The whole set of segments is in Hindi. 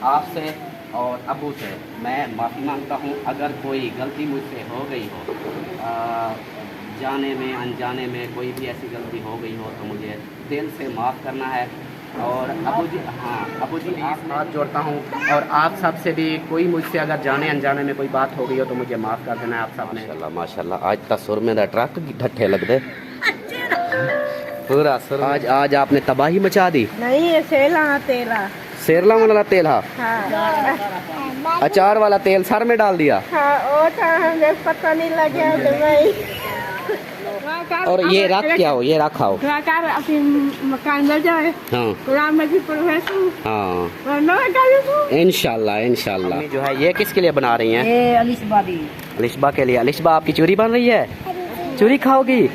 आपसे और अबू से मैं माफ़ी मांगता हूँ अगर कोई गलती मुझसे हो गई हो, जाने में अनजाने में कोई भी ऐसी गलती हो गई हो तो मुझे दिल से माफ़ करना है। और अबू जी, हाँ अबू जी, आप हाथ जोड़ता हूँ और आप सब से भी कोई मुझसे अगर जाने अनजाने में कोई बात हो गई हो तो मुझे माफ़ कर देना है आप सब ने। माशाल्लाह माशाल्लाह, आज तक सुर में ट्रक ठट्ठे लग दे पूरा सुर। आज आपने तबाही मचा दी। नहीं, सेरला वाला तेल, हाँ अचार वाला तेल सर में डाल दिया। हाँ, हमें पता नहीं लगा। और ये रख क्या हो, ये रखा हो मकान में जाए। हाँ इंशाल्लाह इंशाल्लाह। जो है ये किसके लिए बना रही हैं? ये अलिशबा के लिए। अलिशबा आपकी चूरी बन रही है, चूरी खाओगी?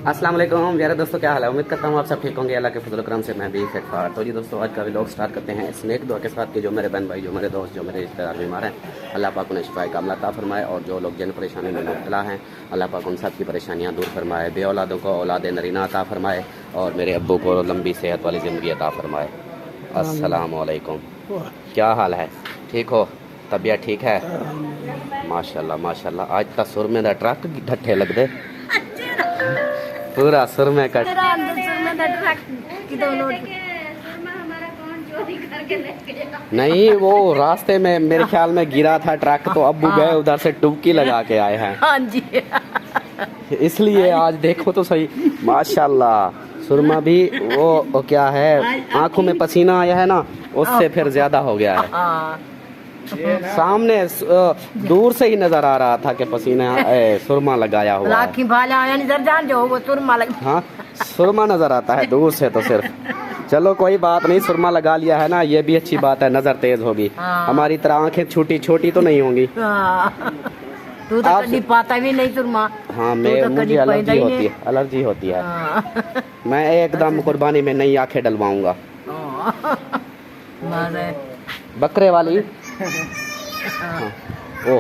अस्सलाम वालेकुम यार दोस्तों, क्या हाल है? उम्मीद करता हूँ आप सब ठीक होंगे। अल्लाह के फजल करम से मैं भी फिट फार। तो जी दोस्तों, आज का व्लॉग स्टार्ट करते हैं स्नेक दुआ के साथ कि जो मेरे बहन भाई, जो मेरे दोस्त, जो मेरे रिश्तेदार बीमार हैं, अल्लाह पाक उन्हें शिफाए कामला अता फरमाए। और जो लोग जिन परेशानी में मुब्तला हैं, अल्लाह पाक उन सब की परेशानियाँ दूर फरमाए। बे औलादों को औलाद नरीना अता फरमाए और मेरे अब्बू को लंबी सेहत वाली ज़िंदगी अता फरमाए। अस्सलाम वालेकुम। क्या हाल है? ठीक हो? तबीयत ठीक है? माशाल्लाह माशाल्लाह। आज तक सुर में ट्रक ठट्ठे लग दे पूरा सुर में कट। नहीं, वो रास्ते में मेरे ख्याल में गिरा था ट्रक, तो अब्बू गए उधर से डुबकी लगा के आए हैं। हाँ जी। इसलिए आज देखो तो सही, माशाल्लाह सुरमा भी वो क्या है, आंखों में पसीना आया है ना, उससे फिर ज्यादा हो गया है। सामने दूर से ही नजर आ रहा था कि पसीना सुरमा लगाया हुआ है। हाँ सुरमा नजर आता है दूर से तो सिर्फ। चलो कोई बात नहीं, सुरमा लगा लिया है ना, ये भी अच्छी बात है, नजर तेज होगी। हमारी तरह आंखें छोटी छोटी तो नहीं होंगी। तू तो कभी पाता भी नहीं सुरमा। हाँ मुझे एलर्जी होती है, एलर्जी होती है। मैं एकदम कुर्बानी में नई आंखें डलवाऊंगा, बकरे वाली। हाँ। ओ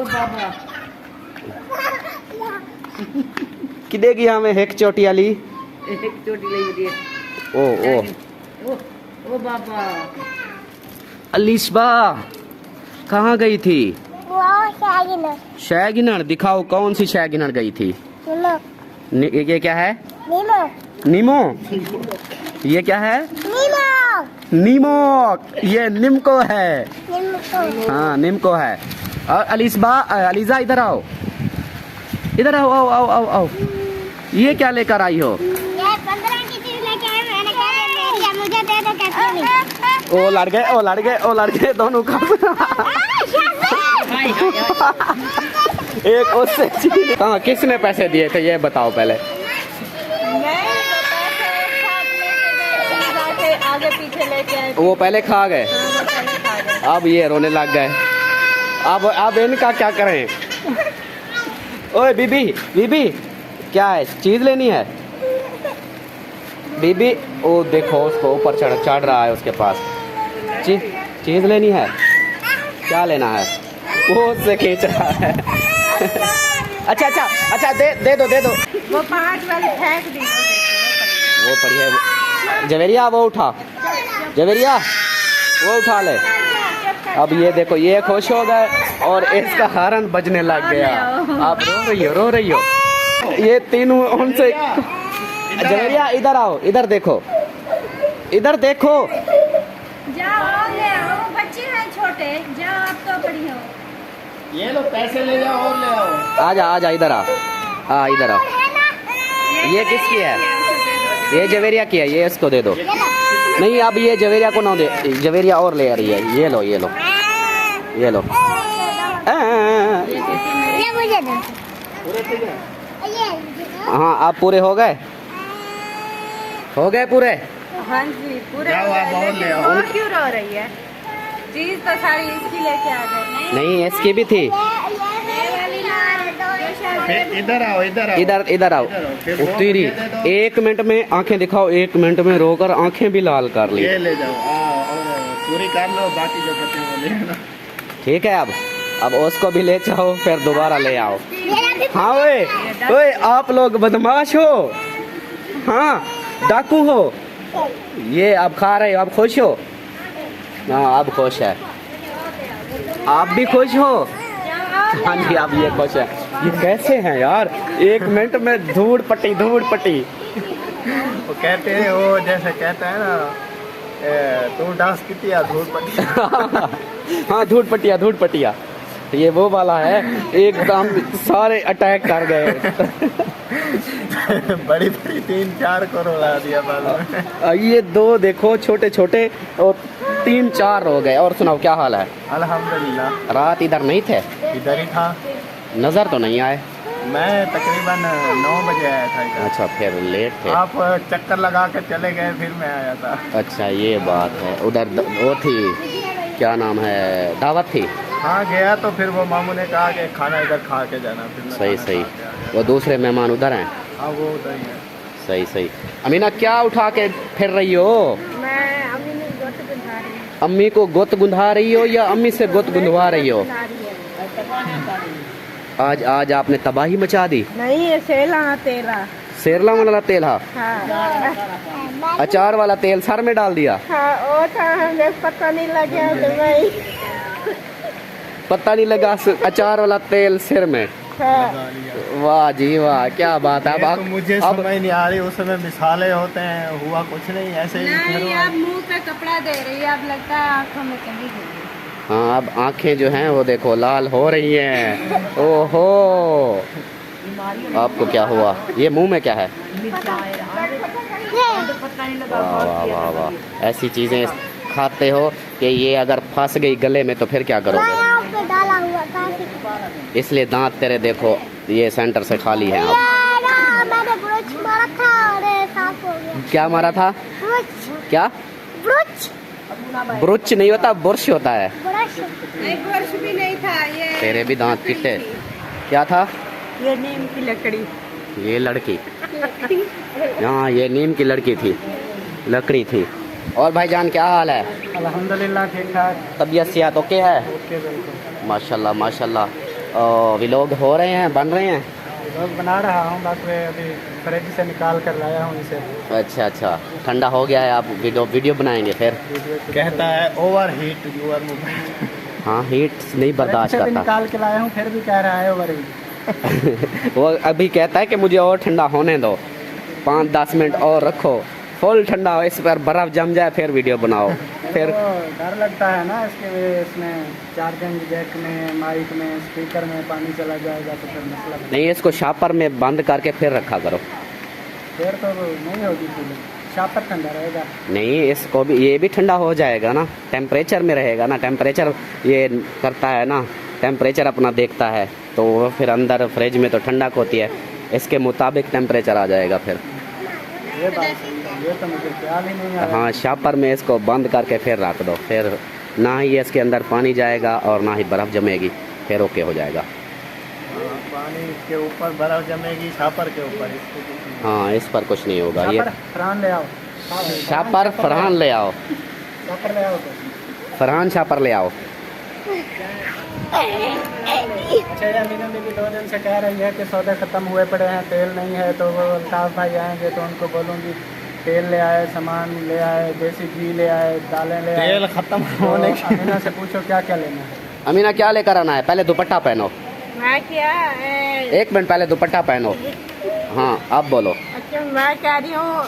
बाबा किदेगी हमें एक चोटी वाली, एक चोटी ले दिए। ओ बाबा। अलिशबा कहाँ गई थी? शैगिनर दिखाओ, कौन सी शैगिनर गई थी? ये क्या है? नीमो। ये क्या है? नीमो। ये निम्को है। हाँ निम्को है। और अलिशबा, अलीजा इधर आओ, इधर आओ, आओ आओ आओ आओ। ये क्या लेकर आई हो? ये 15 की चीज लेके आई, मैंने कहा मुझे दे दो, कहती नहीं। ओ लड़ गए, ओ लड़ गए, ओ लड़ गए दोनों का। एक उससे चीज। हाँ किसने पैसे दिए थे ये बताओ पहले। आगे पीछे लेके आए, वो पहले खा गए। अब ये रोने लग गए। अब इनका क्या करें? ओए बीबी, बीबी क्या है, चीज लेनी है? बीबी ओ देखो उसको ऊपर चढ़ रहा है, उसके पास चीज लेनी है। क्या लेना है? वो उससे खींच रहा है। अच्छा अच्छा अच्छा, दे दो दे दो। वो 5 वाली फेंक दी। वो पड़ी है जवेरिया, वो उठा जवेरिया, वो उठा ले। अब ये देखो, ये खुश हो गए और इसका हॉर्न बजने लग गया। आप रो रही हो, रो रही हो। ये तीनों उनसे। जवेरिया इधर आओ, इधर देखो, इधर देखो। जाओ ले आओ, बच्चे हैं छोटे, जाओ आप तो बड़ी हो। ये लो पैसे ले जाओ और ले आओ। आजा आजा इधर आ, इधर आ। ये किसकी है? ये जवेरिया की है, ये इसको दे दो। नहीं अब ये जवेरिया को ना दे, जवेरिया और ले आ रही है। ये लो ये लो ये लो। हाँ आप पूरे हो गए, हो गए पूरे। हाँ जी पूरे। और क्यों रो रही है? चीज तो सारी इसकी लेके आ गए। नहीं इसकी भी थी। इधर आओ, इधर आओ, इधर इधर आओ। तेरी 1 मिनट में आंखें दिखाओ, 1 मिनट में रोकर आंखें भी लाल कर ली। ये ले जाओ और पूरी कर लो, बाकी जो बचे वो ले आना। ठीक है, अब उसको भी ले जाओ, फिर दोबारा ले आओ। हाँ ओए ओए, आप लोग बदमाश हो, हाँ डाकू हो। ये आप खा रहे हो, आप खुश हो? हाँ अब खुश है। आप भी खुश हो? हाँ जी आप ये खुश है। ये कैसे हैं यार, 1 मिनट में धूड़ पट्टी। वो कहते हैं, वो जैसे कहता है ना, तू डांस किया धूल पट्टी। हाँ धूड़ पटिया ये वो वाला है, एकदम सारे अटैक कर गए। बड़ी 3-4 को रुला दिया बालों में। ये 2 देखो छोटे और 3-4 हो गए। और सुनाओ क्या हाल है? अल्हम्दुलिल्लाह। रात इधर नहीं थे? इधर ही था। नजर तो नहीं आए? मैं तकरीबन 9 बजे आया था इधर। अच्छा फिर लेट थे आप चक्कर लगा के चले गए, फिर मैं आया था। अच्छा ये बात है। उधर वो थी, क्या नाम है, दावत थी? हाँ गया तो फिर वो मामू ने कहा कि खाना इधर खा के जाना। फिर मैं सही खाना सही। खा के आ गया। वो दूसरे मेहमान उधर हैं? हाँ वो उधर ही है। सही। अमीना क्या उठा के फिर रही हो? मैं अम्मी ने गोट गुंधा रही हूँ। अम्मी को गोत गुंधा रही हो या अम्मी से गोत गुंधवा रही हो? आज आपने तबाही मचा दी। नहीं ये तेला सेरला वाला तेल? हाँ अचार वाला तेल सर में डाल दिया? हाँ वो था, हमें पता नहीं लगा तो मैं पता नहीं लगा, अचार वाला तेल सिर में। हाँ। वाह जी वाह, क्या बात है। ये तो मुझे समझ नहीं आ रही, उसमें मिसालें होते हैं, हुआ कुछ नहीं, ऐसे ही नहीं अब मुंह पे कपड़ा दे रही है, अब लगता है आंखों में चली गई। हाँ अब आंखें जो हैं वो देखो लाल हो रही हैं। ओहो आपको क्या हुआ? ये मुंह में क्या है? वाह ऐसी चीजें खाते हो कि ये अगर फंस गई गले में तो फिर क्या करोगे? इसलिए दांत तेरे देखो ये सेंटर से खाली है। अब मैंने ब्रुच मारा था और साफ हो गया। क्या मारा था? क्या? ब्रुच नहीं होता, बुर्श होता है। नहीं वर्ष भी नहीं था ये। तेरे भी दांत कितने? क्या था? ये नीम की लकड़ी। ये लड़की हाँ ये नीम की लड़की थी, लकड़ी थी। और भाईजान क्या हाल है? अल्हम्दुलिल्लाह ठीक ठाक। तबीयत सेहत ओके है? ओके बिल्कुल। माशाल्लाह। व्लॉग हो रहे हैं, बन रहे हैं? लोग बना रहा हूँ, बस मैं अभी फ्रिज से निकाल कर लाया हूँ इसे। अच्छा ठंडा हो गया है, आप वीडियो बनाएंगे फिर? कहता है ओवर हीट यूर मोबाइल। हाँ हीट नहीं बर्दाश्त फ्रिज से भी करता। निकाल के लाया हूँ, फिर भी कह रहा है ओवर हीट। वो अभी कहता है कि मुझे और ठंडा होने दो, 5-10 मिनट और रखो, फुल ठंडा हो, इस पर बर्फ जम जाए फिर वीडियो बनाओ। फिर डर लगता है ना इसके वजह, इसमें चार्जिंग जैक में, माइक में, स्पीकर में पानी चला जाएगा तो फिर मसला नहीं, इसको शापर में बंद करके फिर रखा करो। फिर तो नहीं होगी फीलिंग, शापर ठंडा रहेगा। नहीं इसको भी, ये भी ठंडा हो जाएगा ना, टेम्परेचर में रहेगा ना। टेम्परेचर ये करता है ना, टेम्परेचर अपना देखता है, तो वो फिर अंदर फ्रिज में तो ठंडक होती है, इसके मुताबिक टेम्परेचर आ जाएगा फिर। ये बात ये तो मुझे ख्याल ही नहीं आया। हाँ शापर में इसको बंद करके फिर रख दो, फिर ना ही इसके अंदर पानी जाएगा और ना ही बर्फ़ जमेगी, फिर ओके हो जाएगा। पानी के ऊपर बर्फ जमेगी, शापर के ऊपर। हाँ इस पर कुछ नहीं होगा। ये फरहान ले आओ, शापर फरहान ले आओ, शापर ले आओ तो। फरहान शापर ले आओ। अच्छा ये अमीना बीबी 2 दिन से कह रही है कि सौदे ख़त्म हुए पड़े हैं, तेल नहीं है, तो वो अल्ताफ़ भाई आएंगे तो उनको बोलूँगी तेल ले आए, सामान ले आए, देसी घी ले आए, दालें ले आए। तेल ख़त्म होने के अमीना से पूछो क्या क्या लेना है। अमीना क्या लेकर आना है? पहले दुपट्टा पहनो। मैं क्या 1 मिनट पहले दुपट्टा पहनो। हाँ अब बोलो। अच्छा मैं कह रही हूँ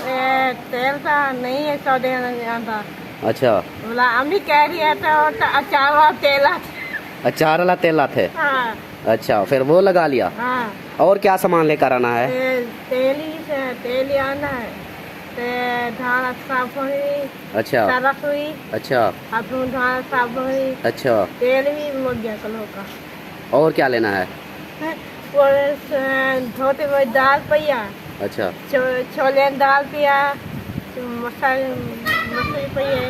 तेल का नहीं है, सौदे आता। अच्छा बोला अम्मी कह रही है तो अचार वाला तेल आता। अचार वाला तेल थे? हाँ अच्छा फिर वो लगा लिया। हाँ और क्या सामान लेकर आना है? तेल ही आना है, धान साफ हुई। अच्छा सरफ हुई। अच्छा अपनों धान साफ हुई। अच्छा तेल भी मुर्गिया किलो का। और क्या लेना है? धोते हुए दाल पिया। अच्छा छोले दाल पिया, मसाले पिए,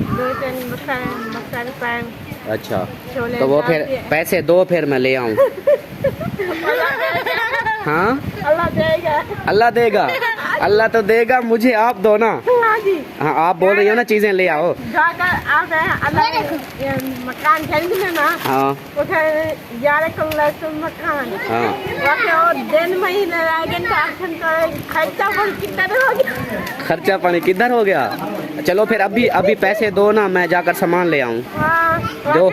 2-3 मसाले पाए। अच्छा छोले तो वो दाल फिर पिए। पैसे दो, फिर मैं ले आऊँ। हाँ अल्लाह देगा। अल्लाह देगा। अल्लाह तो देगा, मुझे आप दो ना। हाँ जी। हाँ आप बोल रही हो ना चीजें ले आओ। जाकर आप अल्लाह मकान जल्दी में ना हाँ उधर 11 मकान। हाँ और दिन महीने खर्चा कितना हो गया? खर्चा पानी किधर हो गया? चलो फिर अभी पैसे दो ना, मैं जाकर सामान ले आऊँ। दो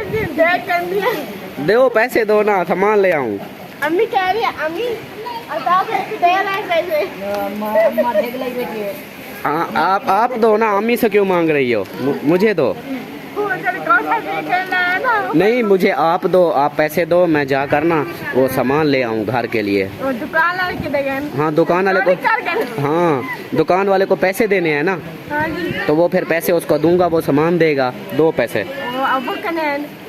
दो पैसे दो ना, सामान ले आऊँ। अम्मी कह रही है, अम्मी हाँ आप दो ना, अम्मी से क्यों मांग रही हो? मुझे दो। नहीं मुझे आप दो, आप पैसे दो, मैं जाकर ना वो सामान ले आऊँ घर के लिए। दुकान वाले के देंगे। हाँ दुकान वाले को, हाँ दुकान वाले को पैसे देने हैं ना। हाँ जी। तो वो फिर पैसे उसको दूंगा, वो सामान देगा। दो पैसे।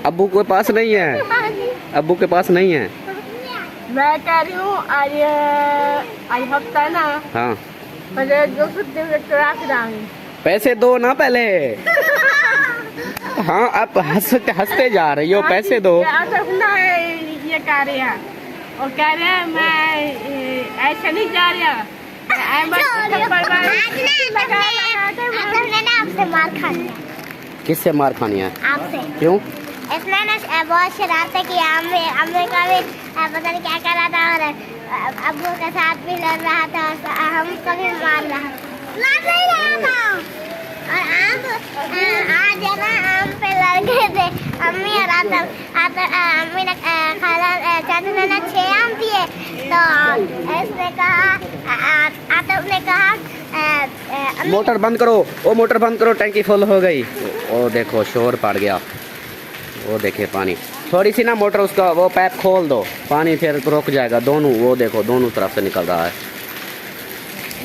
अब्बू के पास नहीं है, हाँ जी। अब्बू के पास नहीं है। मैं कह रही हूँ आज हफ्ता ना। हाँ मुझे 200 पैसे दो ना पहले। हाँ आप हंसते जा रही हो, पैसे दो। ये कह रहे हैं और कह रहे हैं मैं ऐसा नहीं जा रहा। आपसे मार खानी है। किससे मार खानी है? आपसे। क्यों? इसने ना बहुत शरारतें की। अम्मी का भी पता नहीं क्या कर रहा था और अब्बू के साथ भी लड़ रहा था, हमको भी मार रहा था। और आज है ना आम पे लड़ गए थे अम्मी और अम्मी ने चाचू ने ना 6 आम दिए। तो इसने कहा, आतब ने कहा मोटर बंद करो, वो मोटर बंद करो, टंकी फुल हो गई। वो देखो शोर पड़ गया, वो देखे पानी। थोड़ी सी ना मोटर उसका वो पैप खोल दो, पानी फिर रुक जाएगा। दोनों वो देखो दोनों तरफ से निकल रहा है।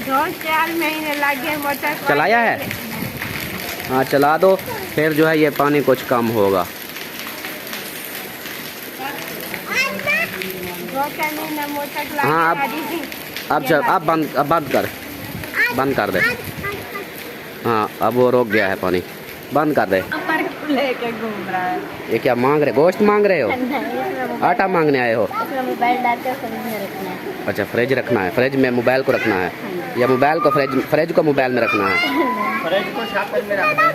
2-4 महीने लगे मोटर चलाया है? हाँ चला दो, फिर जो है ये पानी कुछ कम होगा। हाँ अब बंद कर दे। हाँ अब वो रोक गया है पानी, बंद कर दे। लेके घूम रहा है। ये क्या मांग रहे? गोश्त मांग रहे हो? आटा मांगने आए हो? मोबाइल डालकर फ्रिज में रखना है। अच्छा फ्रिज रखना है, फ्रिज में मोबाइल को रखना है या मोबाइल को फ्रिज को मोबाइल में रखना है? फ्रिज को छापर में रखना है।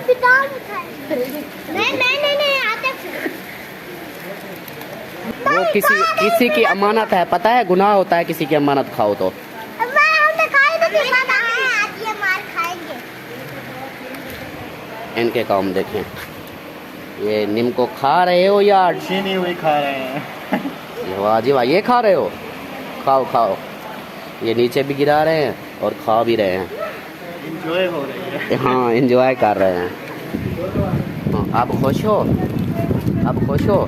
वो किसी की अमानत है, पता है गुनाह होता है किसी की अमानत खाओ तो। इनके काम देखें, ये नीम को खा रहे हो या छीनी हुई खा रहे हैं? वाह जी वाह, ये खा रहे हो? खाओ खाओ, ये नीचे भी गिरा रहे हैं और खा भी रहे हैं। एंजॉय हो रही है। हाँ एंजॉय कर रहे हैं। हाँ, आप खुश हो? आप खुश हो?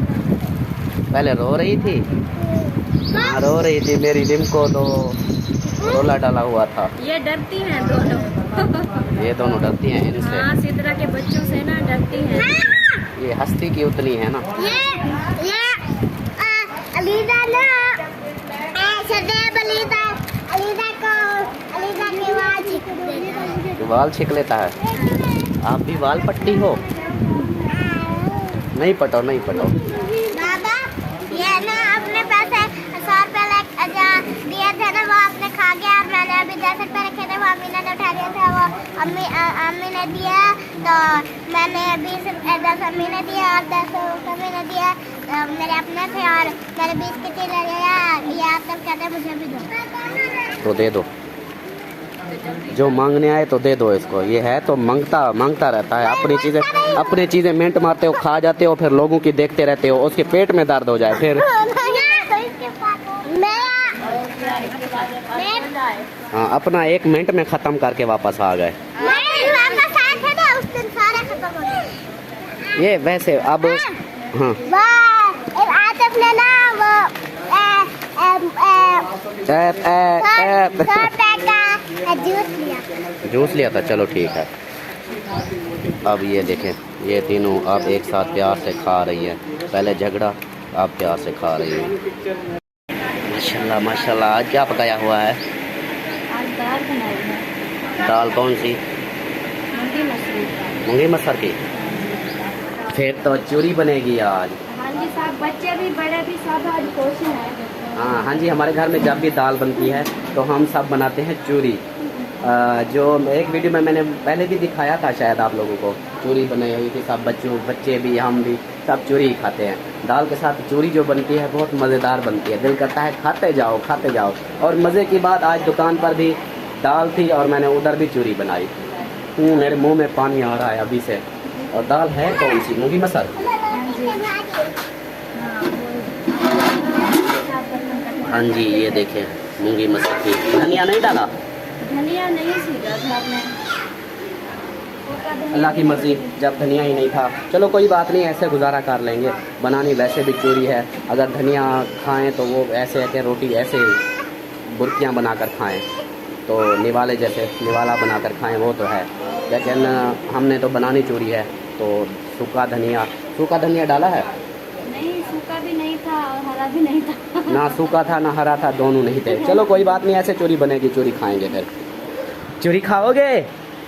पहले रो रही थी। हाँ रो रही थी, मेरी नीम को तो रोला डाला हुआ था। ये डरती हैं दोनों। ये दोनों डरती हैं इनसे। हाँ सिद्रा के बच्चों से ना डरती हैं। ये हस्ती की उतनी है ना। ये अलीदा ना सदैव अलीदा के वाल छिक लेता है। आप भी वाल पट्टी हो? नहीं पटो, नहीं पटो। बाबा ये ना अपने पैसे 100 रुपए दिए थे ना, वो आपने खा गया और मैंने अभी 10 रुपए रखे थे, वो अम्मी ने उठा दिया था। वो अम्मी ने दिया तो मैंने 10 अम्मी ने दिया और 10 अम्मी ने दिया। मेरे अपने थे और मैंने 20 की चीज ले लिया। ये आप सब कहते हैं मुझे भी दो। तो दे दो, जो मांगने आए तो दे दो इसको। ये है तो मांगता रहता है। अपनी चीजें मिनट मारते हो, खा जाते हो, फिर लोगों की देखते रहते हो, उसके पेट में दर्द हो जाए फिर। हाँ अपना 1 मिनट में खत्म करके वापस आ गए। ये वैसे अब हाँ जूस लिया था। चलो ठीक है। अब ये देखें, ये तीनों अब एक साथ प्यार से खा रही है। पहले झगड़ा, अब प्यार से खा रही है। माशाल्लाह माशाल्लाह। आज क्या पकाया हुआ है? आज दाल बनाई है। दाल कौन सी? मूंगी मसर की। फिर तो चूरी बनेगी आज। हाँ जी साहब, बच्चे भी बड़े भी सब आज खुश हैं। हाँ जी, हमारे घर में जब भी दाल बनती है तो हम सब बनाते हैं चूरी। जो एक वीडियो में मैंने पहले भी दिखाया था शायद आप लोगों को, चूरी बनाई हुई थी। सब बच्चे भी, हम भी, सब चूरी ही खाते हैं। दाल के साथ चूरी जो बनती है बहुत मज़ेदार बनती है, दिल करता है खाते जाओ खाते जाओ। और मज़े की बात, आज दुकान पर भी दाल थी और मैंने उधर भी चूरी बनाई। मेरे मुंह में पानी आ रहा है अभी से। और दाल है कौन सी? मूंगी मसल। हाँ जी, ये देखें मूंगी मसल की। धनिया नहीं डाला? धनिया नहीं सीखा था आपने। अल्लाह की मर्जी, जब धनिया ही नहीं था। चलो कोई बात नहीं, ऐसे गुजारा कर लेंगे। बनानी वैसे भी चूरी है, अगर धनिया खाएं तो वो ऐसे है कि रोटी ऐसे बुर्कियाँ बनाकर खाएं, तो निवाले जैसे निवाला बनाकर खाएं वो तो है। लेकिन हमने तो बनानी चूरी है, तो सूखा धनिया डाला है? नहीं, सूखा भी नहीं था और हरा भी नहीं था। ना सूखा था ना हरा था, दोनों नहीं थे। चलो कोई बात नहीं, ऐसे चूरी बनेगी, चूरी खाएंगे। फिर चूरी खाओगे?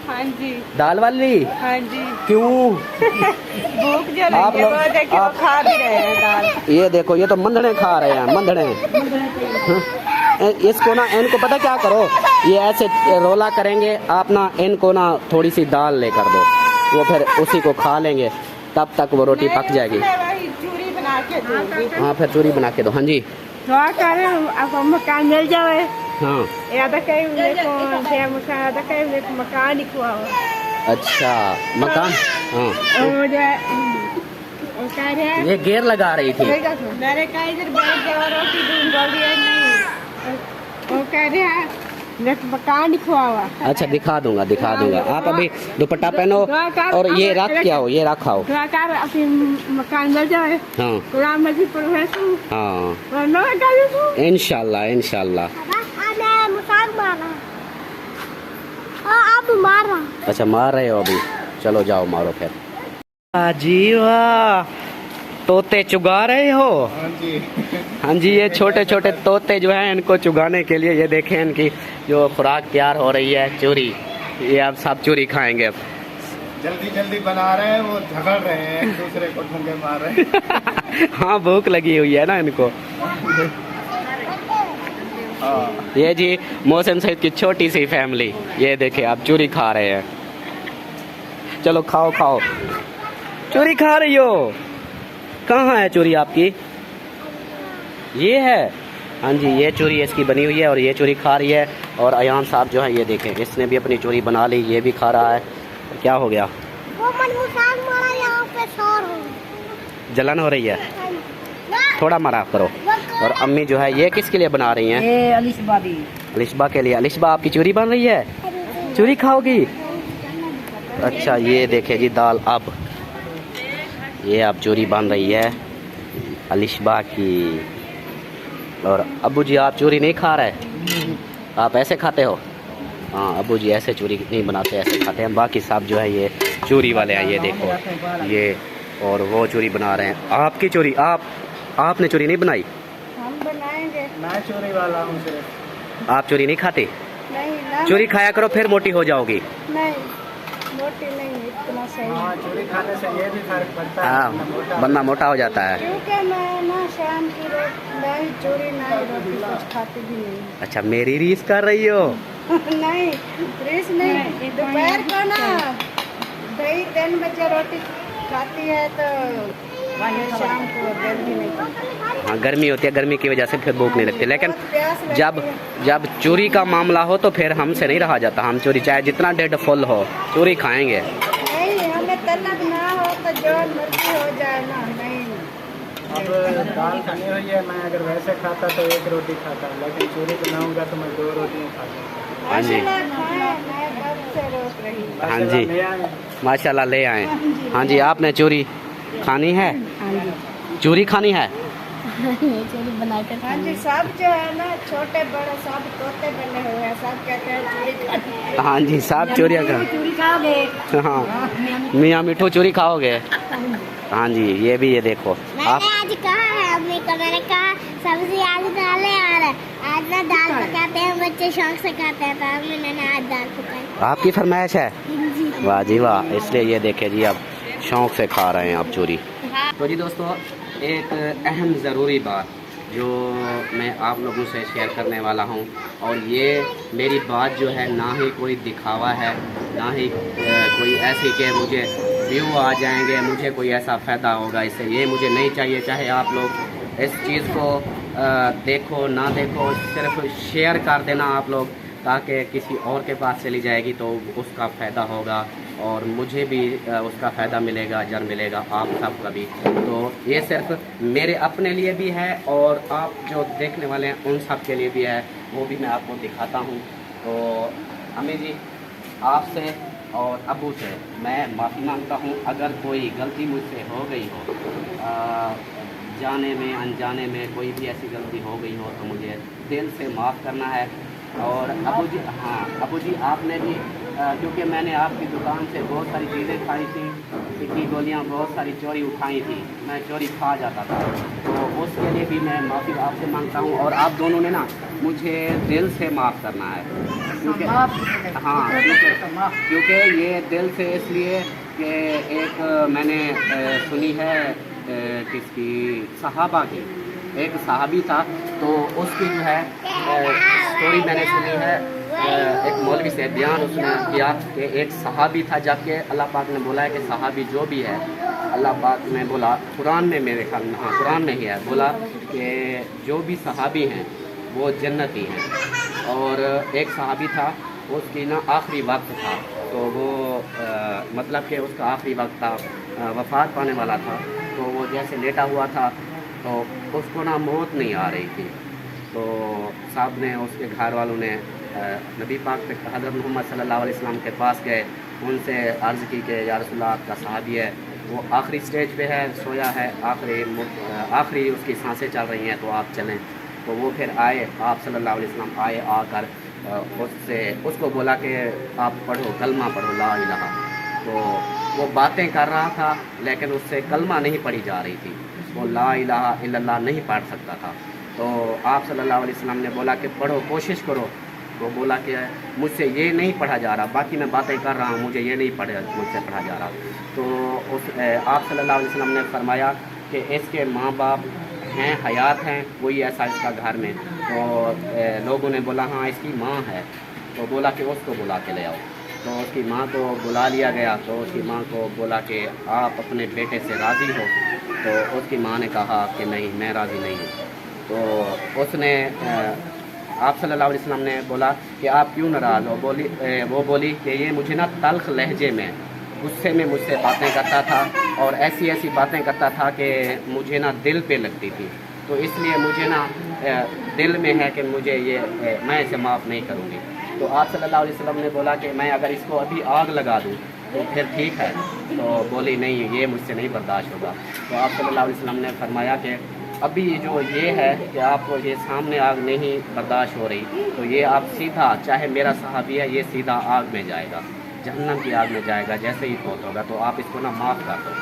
हाँ जी। दाल वाली? हाँ जी। क्यों? भूख जो लगी है, वो देखिए वो खा भी रहे हैं दाल। ये देखो, ये तो मंधड़े खा रहे हैं, मंधड़े। इसको ना, इनको पता क्या करो, ये ऐसे रोला करेंगे आप ना, इनको ना थोड़ी सी दाल लेकर दो, वो फिर उसी को खा लेंगे, तब तक वो रोटी पक जाएगी। चूरी बना के दूंगी। हाँ, फिर चूरी बना के दो। हाँ जी। दुआ करें आपको मकान मिल जाए। हाँ। याद कहीं मकान ही खुआ। अच्छा, मकान। हाँ। ये गेर लगा रही थी। मेरे का इधर बैठ जाओ, रोटी दूंगा नहीं। वो कह रहे हैं मकान ही खुआ हुआ। अच्छा, दिखा दूंगा। आप अभी दुपट्टा पहनो और ये रख के आओ, ये रखाओ। मकान मिल जाए। हाँ कुरान मजीद पढ़े। हाँ, इंशाल्लाह। अच्छा, मार रहे हो अभी? चलो जाओ मारो फिर। जी वाह, तोते चुगा रहे हो? हाँ जी, ये छोटे छोटे तोते जो हैं, इनको चुगाने के लिए ये देखें इनकी जो खुराक तैयार हो रही है, चूरी। ये अब सब चूरी खाएंगे। अब जल्दी बना रहे हैं, वो झगड़ रहे हैं, एक दूसरे को ठुंगे मार रहे हैं। हाँ, भूख लगी हुई है ना इनको। ये जी मोहसिन सईद की छोटी सी फैमिली, ये देखिए आप चूरी खा रहे हैं। चलो खाओ। चूरी खा रही हो? कहाँ है चूरी आपकी? ये है। हाँ जी, ये चूरी इसकी बनी हुई है और ये चूरी खा रही है। और अयान साहब जो है, ये देखें, इसने भी अपनी चूरी बना ली, ये भी खा रहा है। क्या हो गया? जलन हो रही है, थोड़ा मरा करो। और अम्मी जो है, ये किसके लिए बना रही हैं? ये अलिशबा के लिए। अलिशबा, आपकी चूरी बन रही है? चूरी खाओगी? अच्छा, ये देखे जी दाल। अब ये आप चूरी बन रही है अलिशबा की। और अब्बू जी, आप चूरी नहीं खा रहे? आप ऐसे खाते हो? हाँ, अब्बू जी ऐसे चूरी नहीं बनाते, ऐसे खाते हैं। बाकी सब जो है ये चूरी वाले हैं, ये देखो, ये और वो चूरी बना रहे हैं। आपकी चूरी, आपने चूरी नहीं बनाई? हम बनाएंगे। मैं चूरी वाला हूँ सिर्फ। आप चूरी नहीं खाते? नहीं, चूरी खाया करो, फिर मोटी हो जाओगी। नहीं, मोटी नहीं, इतना सही। हाँ, चूरी खाने से ये भी फर्क पड़ता है। हाँ, बंदा मोटा हो जाता है। क्योंकि मैं ना शाम की नहीं चूरी नहीं रोटी कुछ खाती भी नहीं। अच्छा, मेरी रीस कर रही हो? नहीं, रीस नहीं। दोपहर को ना 2-3 बजे रोटी खाती है, तो शाम को जल्दी नहीं खाती। हाँ, गर्मी होती है, गर्मी की वजह से फिर भूख नहीं लगती। लेकिन जब चूरी का मामला हो तो फिर हमसे नहीं रहा जाता। हम चूरी चाहे जितना डेढ़ फुल हो, चूरी खाएंगे। नहीं, हमें तलब ना हो तो जो मर्जी हो जाए ना। नहीं, अब दाल खानी हुई है, मैं अगर वैसे खाता तो 1 रोटी खाता, लेकिन चूरी बनाऊंगा तो मैं 2 रोटियाँ खाता। हाँ जी। मैं कब से रोक रही हूँ। हाँ जी, माशाल्लाह ले आए। हाँ जी, आपने चूरी खानी है? चूरी खानी है? चूरी बना कर हाँ जी, सब जो है ना, छोटे बड़े सब तोते बने हुए हैं, सब कहते हैं चूरी खानी। हाँ जी, सब चूरिया चूरी खाओगे? हाँ, मियाँ मिठू चूरी खाओगे? हाँ जी, ये भी, ये देखो आप। मैंने आज कहा है अम्मी को, मैंने कहा सब्जी आज दालें आ रहा है, आज ना दाल पकाते हैं, बच्चे शौक से खाते हैं, तो अम्मी ने आज दाल पकाई। आपकी फरमाइश है? वाह जी वाह। इसलिए ये देखे जी, अब शौक से खा रहे हैं आप चूरी। तो जी दोस्तों, एक अहम ज़रूरी बात जो मैं आप लोगों से शेयर करने वाला हूँ। और ये मेरी बात जो है ना ही कोई दिखावा है, ना ही कोई ऐसी कि मुझे व्यू आ जाएंगे, मुझे कोई ऐसा फ़ायदा होगा इससे, ये मुझे नहीं चाहिए। चाहे आप लोग इस चीज़ को देखो ना देखो, सिर्फ शेयर कर देना आप लोग, ताकि किसी और के पास चली जाएगी तो उसका फ़ायदा होगा और मुझे भी उसका फ़ायदा मिलेगा, अजर मिलेगा आप सब का भी। तो ये सिर्फ मेरे अपने लिए भी है और आप जो देखने वाले हैं उन सब के लिए भी है, वो भी मैं आपको दिखाता हूँ। तो अम्मी जी, आपसे और अबू से मैं माफ़ी मांगता हूँ अगर कोई गलती मुझसे हो गई हो, जाने में अनजाने में कोई भी ऐसी गलती हो गई हो तो मुझे दिल से माफ़ करना है। और अबू जी, हाँ अबू जी, आपने भी क्योंकि मैंने आपकी दुकान से बहुत सारी चीज़ें खाई थी, टिक्की गोलियाँ बहुत सारी चोरी उठाई थी, मैं चोरी खा जाता था, तो उसके लिए भी मैं माफ़ी आपसे मांगता हूँ। और आप दोनों ने ना मुझे दिल से माफ़ करना है, क्योंकि हाँ क्योंकि ये दिल से इसलिए कि एक मैंने सुनी है किसकी, सहाबा की, एक सहाबी था, तो उसकी जो है स्टोरी मैंने सुनी है, एक मौलवी से बयान उसने किया कि एक सहाबी था, जबकि अल्लाह पाक ने बोला है कि सहाबी जो भी है, अल्लाह पाक ने बोला कुरान में, मेरे ख्याल में हाँ कुरान में ही है, बोला कि जो भी सहाबी हैं वो जन्नती हैं। और एक सहाबी था, उसकी ना आखिरी वक्त था, तो वो मतलब कि उसका आखिरी वक्त था, वफ़ात पाने वाला था, तो वो जैसे लेटा हुआ था तो उसको ना मौत नहीं आ रही थी। तो साहब ने, उसके घर वालों ने नबी पाक पे, हज़रत मोहम्मद सल्लल्लाहु अलैहि वसल्लम के पास गए, उनसे अर्ज़ की कि या रसूल अल्लाह, आपका सहाबी है, वो आखिरी स्टेज पे है, सोया है, आखिरी उसकी सांसें चल रही हैं, तो आप चलें। तो वो फिर आए, आप सल्लल्लाहु अलैहि वसल्लम आए, आकर उसको बोला कि आप पढ़ो, कलमा पढ़ो, ला इलाहा। तो वो बातें कर रहा था लेकिन उससे कलमा नहीं पढ़ी जा रही थी, वो ला इलाहा इल्लल्लाह नहीं पढ़ सकता था। तो आप सल्लल्लाहु अलैहि वसल्लम ने बोला कि पढ़ो, कोशिश करो। वो बोला कि मुझसे ये नहीं पढ़ा जा रहा, बाकी मैं बातें कर रहा हूँ, मुझे ये नहीं मुझसे पढ़ा जा रहा। तो आप सल्लल्लाहु अलैहि वसल्लम ने फरमाया कि इसके माँ बाप हैं, हयात हैं, कोई ऐसा इसका घर में। तो लोगों ने बोला हाँ इसकी माँ है, तो बोला कि उसको बुला के ले आओ। तो उसकी माँ को बुला लिया गया, तो उसकी माँ को बोला कि आप अपने बेटे से राज़ी हो? तो उसकी माँ ने कहा कि नहीं, मैं राज़ी नहीं हूँ। तो उसने आप सल्लल्लाहु अलैहि वसल्लम ने बोला कि आप क्यों नाराज़ हो? वो बोली कि ये मुझे ना तल्ख लहजे में, गुस्से में मुझसे बातें करता था और ऐसी ऐसी बातें करता था कि मुझे ना दिल पे लगती थी, तो इसलिए मुझे ना दिल में है कि मुझे ये मैं इसे माफ़ नहीं करूँगी। तो आप सल्लल्लाहु अलैहि वसल्लम ने बोला कि मैं अगर इसको अभी आग लगा दूँ तो फिर ठीक है। तो बोली नहीं, ये मुझसे नहीं बर्दाश्त होगा। तो आप सल्लल्लाहु अलैहि वसल्लम ने फरमाया कि अभी जो ये है कि आपको ये सामने आग नहीं बर्दाश्त हो रही, तो ये आप सीधा, चाहे मेरा सहाबी है, ये सीधा आग में जाएगा, जहन्नम की आग में जाएगा जैसे ही फौत होगा, तो आप इसको ना माफ़ कर दो।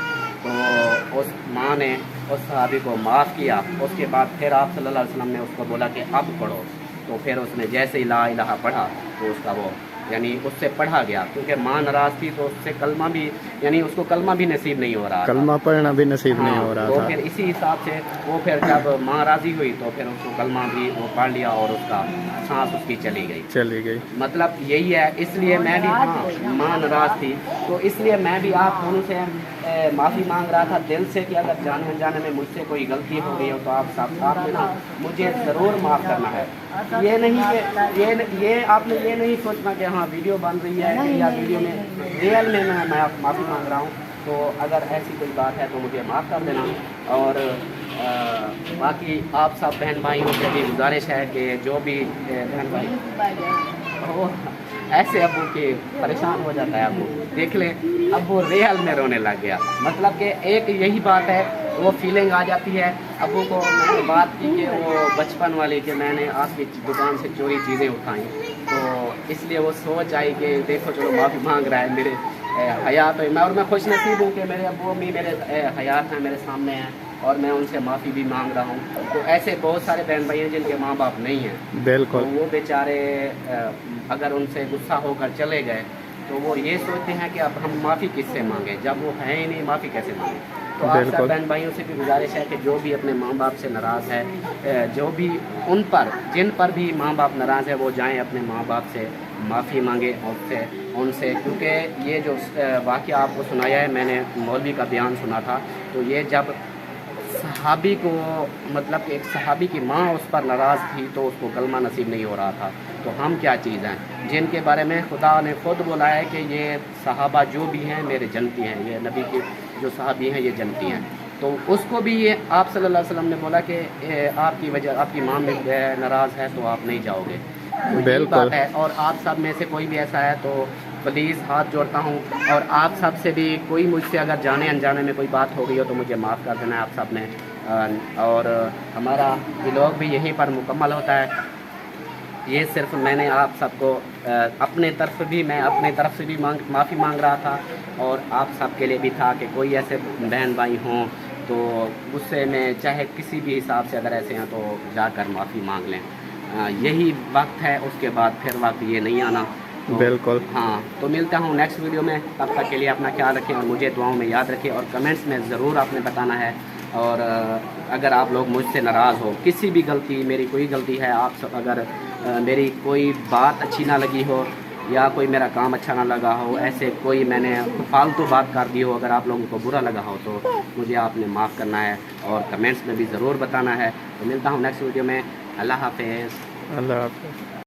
तो उस माँ ने उस सहाबी को माफ़ किया। उसके बाद फिर आप सल्लल्लाहु अलैहि वसल्लम ने उसको बोला कि अब पढ़ो। तो फिर उसने जैसे ही ला इलाहा पढ़ा तो उसका वो यानी उससे पढ़ा गया, क्योंकि माँ नाराज़ थी तो उससे कलमा भी, यानी उसको कलमा भी नसीब नहीं हो रहा, कलमा पढ़ना भी नसीब नहीं हो रहा तो था। फिर इसी हिसाब से वो फिर जब माँ राज़ी हुई तो फिर उसको कलमा भी वो पढ़ लिया और उसका सांस उसकी चली गई। मतलब यही है। इसलिए मैं भी, हाँ माँ नाराज़ थी तो इसलिए मैं भी आप दोनों से माफ़ी मांग रहा था दिल से कि अगर जाने अनजाने में मुझसे कोई गलती हो गई हो तो आप सब आपने ना मुझे ज़रूर माफ़ करना है। ये नहीं कि ये आपने ये नहीं सोचना कि हाँ वीडियो बन रही है या वीडियो में रियल में मैं माफ़ी मांग रहा हूँ। तो अगर ऐसी कोई बात है तो मुझे माफ़ कर देना। और बाकी आप सब बहन भाइयों से भी गुजारिश है कि जो भी बहन भाई वो ऐसे अबू के परेशान हो जाता है, अबू देख ले अबू रियल में रोने लग गया। मतलब कि एक यही बात है, वो फीलिंग आ जाती है अबू को। मैंने बात की कि वो बचपन वाली कि मैंने आपकी दुकान से चोरी चीज़ें उठाई, तो इसलिए वो सोच आई कि देखो चलो माफ़ी मांग रहा है, मेरे हयात है मैं, और मैं खुश नसीब हूँ कि मेरे अबू अम्मी मेरे हयात हैं, मेरे सामने हैं और मैं उनसे माफ़ी भी मांग रहा हूँ। तो ऐसे बहुत सारे बहन भाई हैं जिनके माँ बाप नहीं हैं, बिल्कुल, तो वो बेचारे अगर उनसे गुस्सा होकर चले गए तो वो ये सोचते हैं कि अब हम माफ़ी किससे मांगें, जब वो हैं ही नहीं, माफ़ी कैसे मांगें। तो आप सब बहन भाइयों से भी गुजारिश है कि जो भी अपने माँ बाप से नाराज़ है, जो भी उन पर जिन पर भी माँ बाप नाराज़ है, वो जाएं अपने माँ बाप से माफ़ी मांगे उनसे, क्योंकि ये जो वाक़या आपको सुनाया है, मैंने मौलवी का बयान सुना था, तो ये जब सहाबी को, मतलब कि एक सहाबी की माँ उस पर नाराज़ थी तो उसको कलमा नसीब नहीं हो रहा था, तो हम क्या चीज़ हैं जिनके बारे में खुदा ने खुद बोला है कि ये सहाबा जो भी हैं मेरे जन्नती हैं, ये नबी के जो सहाबी हैं ये जन्नती हैं। तो उसको भी ये आप सल्लल्लाहु अलैहि वसल्लम ने बोला कि आपकी वजह आपकी माँ में नाराज़ है तो आप नहीं जाओगे, तो यही बात है। और आप सब में से कोई भी ऐसा है तो प्लीज़ हाथ जोड़ता हूँ, और आप सब से भी कोई मुझसे अगर जाने अनजाने में कोई बात हो गई हो तो मुझे माफ़ कर देना है आप सब ने। और हमारा व्लॉग भी यहीं पर मुकम्मल होता है। ये सिर्फ मैंने आप सबको अपने तरफ से भी माफ़ी मांग रहा था, और आप सब के लिए भी था कि कोई ऐसे बहन भाई हों तो गुस्से में चाहे किसी भी हिसाब से अगर ऐसे हैं तो जाकर माफ़ी मांग लें। यही वक्त है, उसके बाद फिर वक्त ये नहीं आना। तो बिल्कुल हाँ, तो मिलता हूँ नेक्स्ट वीडियो में, तब तक के लिए अपना ख्याल रखें और मुझे दुआओं में याद रखें, और कमेंट्स में ज़रूर आपने बताना है। और अगर आप लोग मुझसे नाराज़ हो, किसी भी गलती, मेरी कोई गलती है, आप सब अगर मेरी कोई बात अच्छी ना लगी हो या कोई मेरा काम अच्छा ना लगा हो, ऐसे कोई मैंने फालतू बात कर दी हो, अगर आप लोगों को बुरा लगा हो तो मुझे आपने माफ़ करना है और कमेंट्स में भी ज़रूर बताना है। तो मिलता हूँ नेक्स्ट वीडियो में। अल्लाह हाफ़िज़। अल्लाह हाफ़िज़।